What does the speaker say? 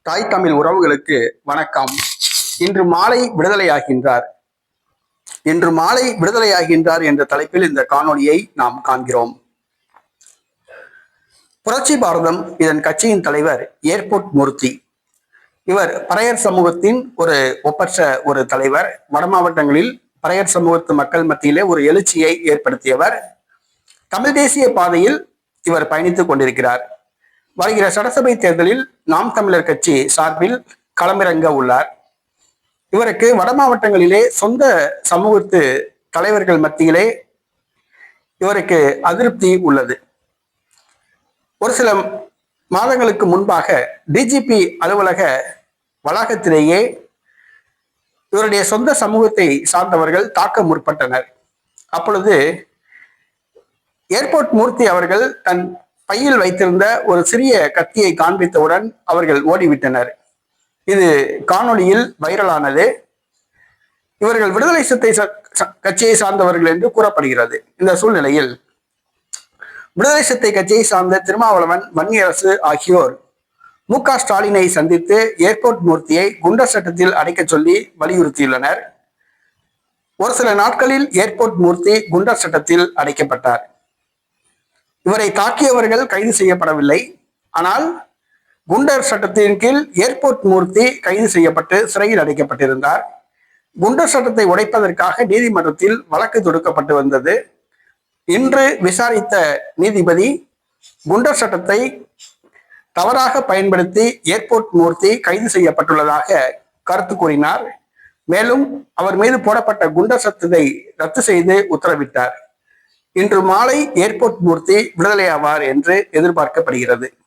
தாய் தமிழ் உறவுகளுக்கு வணக்கம். இன்று மாலை விடுதலையாகின்றார் என்ற தலைப்பில் இந்த காணொளியை நாம் காண்கிறோம். புரட்சி பாரதம் இதன் கட்சியின் தலைவர் ஏர்போர்ட் மூர்த்தி. இவர் பறையர் சமூகத்தின் ஒரு ஒப்பற்ற ஒரு தலைவர். வட மாவட்டங்களில் பறையர் சமூகத்து மக்கள் மத்தியிலே ஒரு எழுச்சியை ஏற்படுத்தியவர். தமிழ் தேசிய பாதையில் இவர் பயணித்துக் கொண்டிருக்கிறார். வருகிற சட்டசபை தேர்தலில் நாம் தமிழர் கட்சி சார்பில் களமிறங்க உள்ளார். இவருக்கு வட மாவட்டங்களிலே சொந்த சமூகத்து தலைவர்கள் மத்தியிலே இவருக்கு அதிருப்தி உள்ளது. ஒரு சில மாதங்களுக்கு முன்பாக டிஜிபி அலுவலக வளாகத்திலேயே இவருடைய சொந்த சமூகத்தை சார்ந்தவர்கள் தாக்க முற்பட்டனர். அப்பொழுது ஏர்போர்ட் மூர்த்தி அவர்கள் தன் பையில் வைத்திருந்த ஒரு சிறிய கத்தியை காண்பித்தவுடன் அவர்கள் ஓடிவிட்டனர். இது காணொளியில் வைரலானது. இவர்கள் விடுதலை சிறுத்தை கட்சியை சார்ந்தவர்கள் என்று கூறப்படுகிறது. இந்த சூழ்நிலையில் விடுதலை சிறுத்தை கட்சியை சார்ந்த திருமாவளவன், வன்னியரசு ஆகியோர் மு.க. ஸ்டாலினை சந்தித்து ஏர்போர்ட் மூர்த்தியை குண்டர் சட்டத்தில் அடைக்க சொல்லி வலியுறுத்தியுள்ளனர். ஒரு சில நாட்களில் ஏர்போர்ட் மூர்த்தி குண்டர் சட்டத்தில் அடைக்கப்பட்டார். இவரை தாக்கியவர்கள் கைது செய்யப்படவில்லை. ஆனால் குண்டர் சட்டத்தின் கீழ் ஏர்போர்ட் மூர்த்தி கைது செய்யப்பட்டு சிறையில் அடைக்கப்பட்டிருந்தார். குண்டர் சட்டத்தை உடைப்பதற்காக நீதிமன்றத்தில் வழக்கு தொடுக்கப்பட்டு வந்தது. இன்று விசாரித்த நீதிபதி குண்டர் சட்டத்தை தவறாக பயன்படுத்தி ஏர்போர்ட் மூர்த்தி கைது செய்யப்பட்டுள்ளதாக கருத்து கூறினார். மேலும் அவர் மீது போடப்பட்ட குண்டர் சட்டத்தை ரத்து செய்து உத்தரவிட்டார். இன்று மாலை ஏர்போர்ட் மூர்த்தி விடுதலையாவார் என்று எதிர்பார்க்கப்படுகிறது.